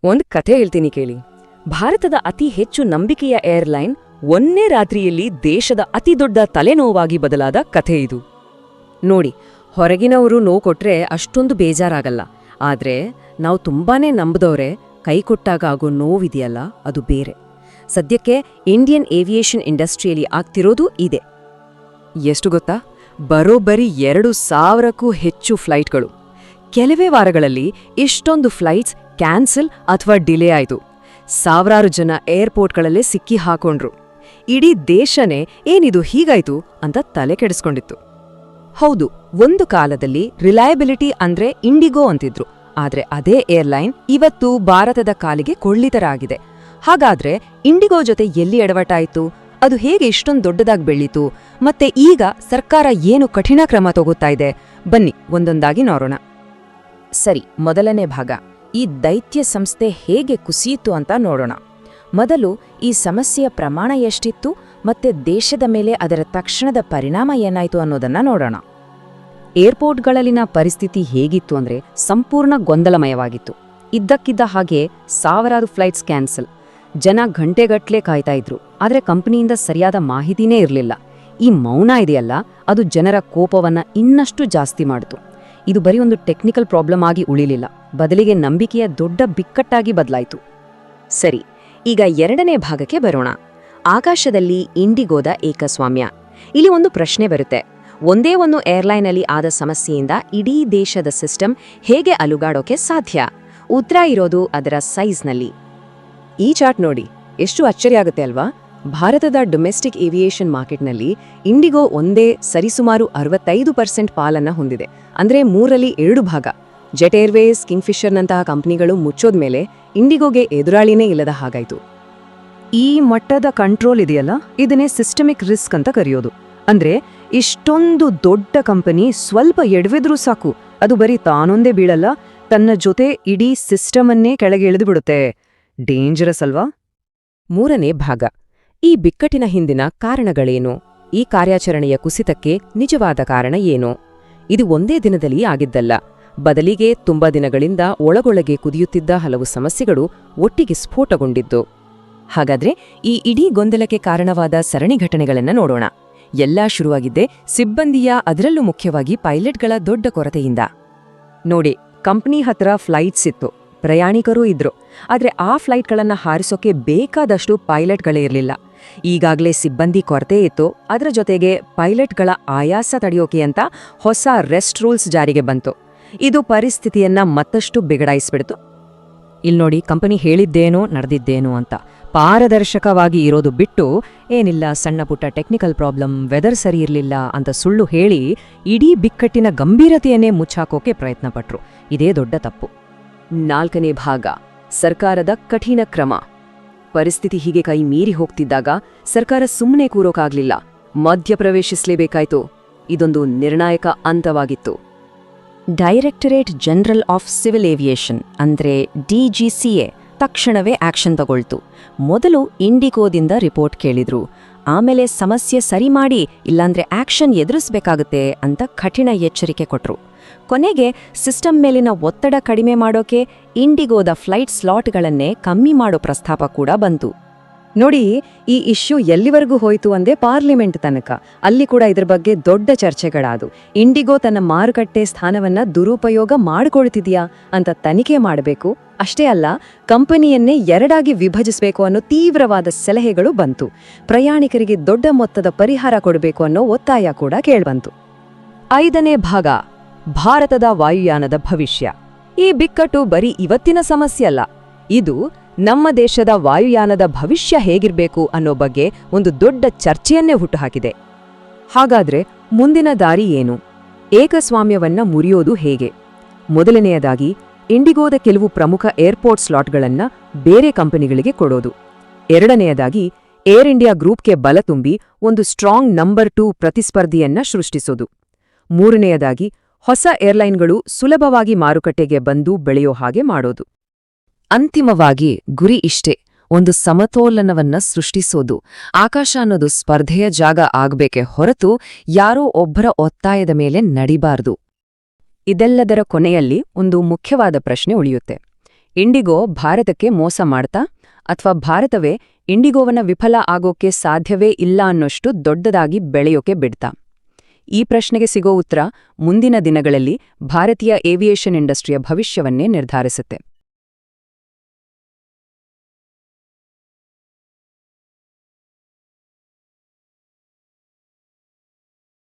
ಒಂದ್ ಕಥೆ ಹೇಳ್ತೀನಿ ಕೇಳಿ. ಭಾರತದ ಅತಿ ಹೆಚ್ಚು ನಂಬಿಕೆಯ ಏರ್ಲೈನ್ ಒಂದೇ ರಾತ್ರಿಯಲ್ಲಿ ದೇಶದ ಅತಿದೊಡ್ಡ ತಲೆನೋವಾಗಿ ಬದಲಾದ ಕಥೆ ಇದು. ನೋಡಿ, ಹೊರಗಿನವರು ನೋವು ಕೊಟ್ರೆ ಅಷ್ಟೊಂದು ಬೇಜಾರಾಗಲ್ಲ. ಆದ್ರೆ ನಾವು ತುಂಬಾನೇ ನಂಬದವ್ರೆ ಕೈಕೊಟ್ಟಾಗ ಆಗೋ ನೋವಿದೆಯಲ್ಲ, ಅದು ಬೇರೆ. ಸದ್ಯಕ್ಕೆ ಇಂಡಿಯನ್ ಏವಿಯೇಷನ್ ಇಂಡಸ್ಟ್ರಿಯಲ್ಲಿ ಆಗ್ತಿರೋದು ಇದೆ. ಎಷ್ಟು ಗೊತ್ತಾ? ಬರೋಬ್ಬರಿ 2,000ಕ್ಕೂ ಹೆಚ್ಚು ಫ್ಲೈಟ್ಗಳು. ಕೆಲವೇ ವಾರಗಳಲ್ಲಿ ಇಷ್ಟೊಂದು ಫ್ಲೈಟ್ಸ್ ಕ್ಯಾನ್ಸಲ್ ಅಥವಾ ಡಿಲೇ ಆಯಿತು. ಸಾವಿರಾರು ಜನ ಏರ್ಪೋರ್ಟ್ಗಳಲ್ಲೇ ಸಿಕ್ಕಿ ಹಾಕೊಂಡ್ರು. ಇಡೀ ದೇಶನೇ ಏನಿದು ಹೀಗಾಯ್ತು ಅಂತ ತಲೆ ಕೆಡಿಸ್ಕೊಂಡಿತ್ತು. ಹೌದು, ಒಂದು ಕಾಲದಲ್ಲಿ ರಿಲಯಬಿಲಿಟಿ ಅಂದ್ರೆ ಇಂಡಿಗೋ ಅಂತಿದ್ರು. ಆದ್ರೆ ಅದೇ ಏರ್ಲೈನ್ ಇವತ್ತು ಭಾರತದ ಕಾಲಿಗೆ ಕೊಳ್ಳಿತರ ಆಗಿದೆ. ಹಾಗಾದ್ರೆ ಇಂಡಿಗೋ ಜೊತೆ ಎಲ್ಲಿ ಎಡವಟ್ಟಾಯಿತು? ಅದು ಹೇಗೆ ಇಷ್ಟೊಂದು ದೊಡ್ಡದಾಗಿ ಬೆಳೀತು? ಮತ್ತೆ ಈಗ ಸರ್ಕಾರ ಏನು ಕಠಿಣ ಕ್ರಮ ತಗೋತಾ ಇದೆ? ಬನ್ನಿ ಒಂದೊಂದಾಗಿ ನೋಡೋಣ. ಸರಿ, ಮೊದಲನೇ ಭಾಗ, ಈ ದೈತ್ಯ ಸಂಸ್ಥೆ ಹೇಗೆ ಕುಸಿಯಿತು ಅಂತ ನೋಡೋಣ. ಮೊದಲು ಈ ಸಮಸ್ಯೆಯ ಪ್ರಮಾಣ ಎಷ್ಟಿತ್ತು ಮತ್ತೆ ದೇಶದ ಮೇಲೆ ಅದರ ತಕ್ಷಣದ ಪರಿಣಾಮ ಏನಾಯ್ತು ಅನ್ನೋದನ್ನ ನೋಡೋಣ. ಏರ್ಪೋರ್ಟ್ಗಳಲ್ಲಿನ ಪರಿಸ್ಥಿತಿ ಹೇಗಿತ್ತು ಅಂದ್ರೆ ಸಂಪೂರ್ಣ ಗೊಂದಲಮಯವಾಗಿತ್ತು. ಇದ್ದಕ್ಕಿದ್ದ ಹಾಗೆ ಸಾವಿರಾರು ಫ್ಲೈಟ್ಸ್ ಕ್ಯಾನ್ಸಲ್. ಜನ ಗಂಟೆಗಟ್ಲೆ ಕಾಯ್ತಾ ಇದ್ರು, ಆದ್ರೆ ಕಂಪನಿಯಿಂದ ಸರಿಯಾದ ಮಾಹಿತಿನೇ ಇರಲಿಲ್ಲ. ಈ ಮೌನ ಇದೆಯಲ್ಲ, ಅದು ಜನರ ಕೋಪವನ್ನ ಇನ್ನಷ್ಟು ಜಾಸ್ತಿ ಮಾಡಿತು. ಇದು ಬರೀ ಒಂದು ಟೆಕ್ನಿಕಲ್ ಪ್ರಾಬ್ಲಮ್ ಆಗಿ ಉಳಿಲಿಲ್ಲ, ಬದಲಿಗೆ ನಂಬಿಕೆಯ ದೊಡ್ಡ ಬಿಕ್ಕಟ್ಟಾಗಿ ಬದಲಾಯಿತು. ಸರಿ, ಈಗ ಎರಡನೇ ಭಾಗಕ್ಕೆ ಬರೋಣ. ಆಕಾಶದಲ್ಲಿ ಇಂಡಿಗೋದ ಏಕಸ್ವಾಮ್ಯ. ಇಲ್ಲಿ ಒಂದು ಪ್ರಶ್ನೆ ಬರುತ್ತೆ. ಒಂದೇ ಒಂದು ಏರ್ಲೈನಲ್ಲಿ ಆದ ಸಮಸ್ಯೆಯಿಂದ ಇಡೀ ದೇಶದ ಸಿಸ್ಟಮ್ ಹೇಗೆ ಅಲುಗಾಡೋಕೆ ಸಾಧ್ಯ? ಉತ್ತರ ಇರೋದು ಅದರ ಸೈಜ್ನಲ್ಲಿ. ಈ ಚಾರ್ಟ್ ನೋಡಿ, ಎಷ್ಟು ಆಶ್ಚರ್ಯ ಆಗುತ್ತೆ ಅಲ್ವಾ? ಭಾರತದ ಡೊಮೆಸ್ಟಿಕ್ ಏವಿಯೇಷನ್ ಮಾರ್ಕೆಟ್ನಲ್ಲಿ ಇಂಡಿಗೋ ಒಂದೇ ಸರಿಸುಮಾರು 65% ಪಾಲನ್ನ ಹೊಂದಿದೆ. ಅಂದ್ರೆ 3ರಲ್ಲಿ 2 ಭಾಗ. ಜೆಟ್ ಏರ್ವೇಸ್, ಕಿಂಗ್ಫಿಷರ್ನಂತಹ ಕಂಪನಿಗಳು ಮುಚ್ಚೋದ್ಮೇಲೆ ಇಂಡಿಗೋಗೆ ಎದುರಾಳಿನೇ ಇಲ್ಲದ ಹಾಗಾಯ್ತು. ಈ ಮಟ್ಟದ ಕಂಟ್ರೋಲ್ ಇದೆಯಲ್ಲ, ಇದನ್ನೇ ಸಿಸ್ಟಮಿಕ್ ರಿಸ್ಕ್ ಅಂತ ಕರೆಯೋದು. ಅಂದ್ರೆ ಇಷ್ಟೊಂದು ದೊಡ್ಡ ಕಂಪನಿ ಸ್ವಲ್ಪ ಎಡವಿದ್ರೂ ಸಾಕು, ಅದು ಬರೀ ತಾನೊಂದೇ ಬೀಳಲ್ಲ, ತನ್ನ ಜೊತೆ ಇಡೀ ಸಿಸ್ಟಮ್ ಅನ್ನೇ ಕೆಳಗೆ ಇಳಿದು ಬಿಡುತ್ತೆ. ಡೇಂಜರಸ್ ಅಲ್ವಾ? ಮೂರನೇ ಭಾಗ, ಈ ಬಿಕ್ಕಟ್ಟಿನ ಹಿಂದಿನ ಕಾರಣಗಳೇನು? ಈ ಕಾರ್ಯಾಚರಣೆಯ ಕುಸಿತಕ್ಕೆ ನಿಜವಾದ ಕಾರಣ ಏನು? ಇದು ಒಂದೇ ದಿನದಲ್ಲಿ ಆಗಿದ್ದಲ್ಲ, ಬದಲಿಗೆ ತುಂಬಾ ದಿನಗಳಿಂದ ಒಳಗೊಳಗೆ ಕುದಿಯುತ್ತಿದ್ದ ಹಲವು ಸಮಸ್ಯೆಗಳು ಒಟ್ಟಿಗೆ ಸ್ಫೋಟಗೊಂಡಿದ್ದು. ಹಾಗಾದ್ರೆ ಈ ಇಡೀ ಗೊಂದಲಕ್ಕೆ ಕಾರಣವಾದ ಸರಣಿ ಘಟನೆಗಳನ್ನ ನೋಡೋಣ. ಎಲ್ಲಾ ಶುರುವಾಗಿದ್ದೆ ಸಿಬ್ಬಂದಿಯ, ಅದರಲ್ಲೂ ಮುಖ್ಯವಾಗಿ ಪೈಲಟ್ಗಳ ದೊಡ್ಡ ಕೊರತೆಯಿಂದ. ನೋಡಿ, ಕಂಪನಿ ಹತ್ರ ಫ್ಲೈಟ್ಸ್ ಇತ್ತು, ಪ್ರಯಾಣಿಕರೂ ಇದ್ರು, ಆದ್ರೆ ಆ ಫ್ಲೈಟ್ಗಳನ್ನ ಹಾರಿಸೋಕೆ ಬೇಕಾದಷ್ಟು ಪೈಲಟ್ಗಳೇ ಇರಲಿಲ್ಲ. ಈಗಾಗಲೇ ಸಿಬ್ಬಂದಿ ಕೊರತೆ ಇತ್ತು, ಅದರ ಜೊತೆಗೆ ಪೈಲಟ್ಗಳ ಆಯಾಸ ತಡೆಯೋಕೆ ಅಂತ ಹೊಸ ರೆಸ್ಟ್ ರೂಲ್ಸ್ ಜಾರಿಗೆ ಬಂತು. ಇದು ಪರಿಸ್ಥಿತಿಯನ್ನ ಮತ್ತಷ್ಟು ಬಿಗಡಾಯಿಸ್ಬಿಡ್ತು. ಇಲ್ನೋಡಿ, ಕಂಪನಿ ಹೇಳಿದ್ದೇನೋ ನಡೆದಿದ್ದೇನೋ ಅಂತ ಪಾರದರ್ಶಕವಾಗಿ ಇರೋದು ಬಿಟ್ಟು, ಏನಿಲ್ಲ ಸಣ್ಣ ಪುಟ್ಟ ಟೆಕ್ನಿಕಲ್ ಪ್ರಾಬ್ಲಮ್, ವೆದರ್ ಸರಿ ಇರಲಿಲ್ಲ ಅಂತ ಸುಳ್ಳು ಹೇಳಿ ಇಡೀ ಬಿಕ್ಕಟ್ಟಿನ ಗಂಭೀರತೆಯನ್ನೇ ಮುಚ್ಚಾಕೋಕೆ ಪ್ರಯತ್ನಪಟ್ರು. ಇದೇ ದೊಡ್ಡ ತಪ್ಪು. ನಾಲ್ಕನೇ ಭಾಗ, ಸರ್ಕಾರದ ಕಠಿಣ ಕ್ರಮ. ಪರಿಸ್ಥಿತಿ ಹೀಗೆ ಕೈ ಮೀರಿ ಹೋಗ್ತಿದ್ದಾಗ ಸರ್ಕಾರ ಸುಮ್ಮನೆ ಕೂರೋಕಾಗ್ಲಿಲ್ಲ, ಮಧ್ಯಪ್ರವೇಶಿಸಲೇಬೇಕಾಯ್ತು. ಇದೊಂದು ನಿರ್ಣಾಯಕ ಹಂತವಾಗಿತ್ತು. Directorate general of civil aviation ಅಂದ್ರೆ DGCA ತಕ್ಷಣವೇ ಆಕ್ಷನ್ ತಗೊಳ್ತು. ಮೊದಲು ಇಂಡಿಗೋದಿಂದ ರಿಪೋರ್ಟ್ ಕೇಳಿದ್ರು, ಆಮೇಲೆ ಸಮಸ್ಯೆ ಸರಿ ಮಾಡಿ ಇಲ್ಲಾಂದ್ರೆ ಆಕ್ಷನ್ ಎದುರಿಸಬೇಕಾಗುತ್ತೆ ಅಂತ ಕಠಿಣ ಎಚ್ಚರಿಕೆ ಕೊಟ್ರು. ಕೊನೆಗೆ ಸಿಸ್ಟಮ್ ಮೇಲಿನ ಒತ್ತಡ ಕಡಿಮೆ ಮಾಡೋಕೆ ಇಂಡಿಗೋದ ಫ್ಲೈಟ್ ಸ್ಲಾಟ್ಗಳನ್ನೇ ಕಮ್ಮಿ ಮಾಡೋ ಪ್ರಸ್ತಾಪ ಕೂಡ ಬಂತು. ನೋಡಿ, ಈ ಇಶ್ಯೂ ಎಲ್ಲಿವರೆಗೂ ಹೋಯ್ತು ಅಂದೆ ಪಾರ್ಲಿಮೆಂಟ್ ತನಕ. ಅಲ್ಲಿ ಕೂಡ ಇದ್ರ ಬಗ್ಗೆ ದೊಡ್ಡ ಚರ್ಚೆಗಳಾದು. ಇಂಡಿಗೋ ತನ್ನ ಮಾರುಕಟ್ಟೆ ಸ್ಥಾನವನ್ನ ದುರುಪಯೋಗ ಮಾಡಿಕೊಳ್ತಿದ್ಯಾ ಅಂತ ತನಿಖೆ ಮಾಡಬೇಕು. ಅಷ್ಟೇ ಅಲ್ಲ, ಕಂಪನಿಯನ್ನೇ ಎರಡಾಗಿ ವಿಭಜಿಸಬೇಕು ಅನ್ನೋ ತೀವ್ರವಾದ ಸಲಹೆಗಳು ಬಂತು. ಪ್ರಯಾಣಿಕರಿಗೆ ದೊಡ್ಡ ಮೊತ್ತದ ಪರಿಹಾರ ಕೊಡಬೇಕು ಅನ್ನೋ ಒತ್ತಾಯ ಕೂಡ ಕೇಳ್ಬಂತು. ಐದನೇ ಭಾಗ, ಭಾರತದ ವಾಯುಯಾನದ ಭವಿಷ್ಯ. ಈ ಬಿಕ್ಕಟ್ಟು ಬರೀ ಇವತ್ತಿನ ಸಮಸ್ಯೆ ಅಲ್ಲ, ಇದು ನಮ್ಮ ದೇಶದ ವಾಯುಯಾನದ ಭವಿಷ್ಯ ಹೇಗಿರ್ಬೇಕು ಅನ್ನೋ ಬಗ್ಗೆ ಒಂದು ದೊಡ್ಡ ಚರ್ಚೆಯನ್ನೇ ಹುಟ್ಟುಹಾಕಿದೆ. ಹಾಗಾದ್ರೆ ಮುಂದಿನ ದಾರಿ ಏನು? ಏಕಸ್ವಾಮ್ಯವನ್ನ ಮುರಿಯೋದು ಹೇಗೆ? ಮೊದಲನೆಯದಾಗಿ, ಇಂಡಿಗೋದ ಕೆಲವು ಪ್ರಮುಖ ಏರ್ಪೋರ್ಟ್ ಸ್ಲಾಟ್ಗಳನ್ನ ಬೇರೆ ಕಂಪನಿಗಳಿಗೆ ಕೊಡೋದು. ಎರಡನೆಯದಾಗಿ, ಏರ್ ಇಂಡಿಯಾ ಗ್ರೂಪ್ಗೆ ಬಲ ತುಂಬಿ ಒಂದು ಸ್ಟ್ರಾಂಗ್ ನಂಬರ್ 2 ಪ್ರತಿಸ್ಪರ್ಧಿಯನ್ನ ಸೃಷ್ಟಿಸೋದು. ಮೂರನೆಯದಾಗಿ, ಹೊಸ ಏರ್ಲೈನ್ಗಳು ಸುಲಭವಾಗಿ ಮಾರುಕಟ್ಟೆಗೆ ಬಂದು ಬೆಳೆಯೋ ಹಾಗೆ ಮಾಡೋದು. ಅಂತಿಮವಾಗಿ ಗುರಿ ಇಷ್ಟೇ, ಒಂದು ಸಮತೋಲನವನ್ನ ಸೃಷ್ಟಿಸೋದು. ಆಕಾಶ ಅನ್ನೋದು ಸ್ಪರ್ಧೆಯ ಜಾಗ ಆಗ್ಬೇಕೆ ಹೊರತು ಯಾರೋ ಒಬ್ಬರ ಒತ್ತಾಯದ ಮೇಲೆ ನಡಿಬಾರ್ದು. ಇದೆಲ್ಲದರ ಕೊನೆಯಲ್ಲಿ ಒಂದು ಮುಖ್ಯವಾದ ಪ್ರಶ್ನೆ ಉಳಿಯುತ್ತೆ. ಇಂಡಿಗೋ ಭಾರತಕ್ಕೆ ಮೋಸ ಮಾಡ್ತಾ ಅಥವಾ ಭಾರತವೇ ಇಂಡಿಗೋವನ್ನ ವಿಫಲ ಆಗೋಕೆ ಸಾಧ್ಯವೇ ಇಲ್ಲ ಅನ್ನೋಷ್ಟು ದೊಡ್ಡದಾಗಿ ಬೆಳೆಯೋಕೆ ಬಿಡ್ತಾ? ಈ ಪ್ರಶ್ನೆಗೆ ಸಿಗೋ ಉತ್ತರ ಮುಂದಿನ ದಿನಗಳಲ್ಲಿ ಭಾರತೀಯ ಏವಿಯೇಷನ್ ಇಂಡಸ್ಟ್ರಿಯ ಭವಿಷ್ಯವನ್ನೇ ನಿರ್ಧರಿಸುತ್ತೆ.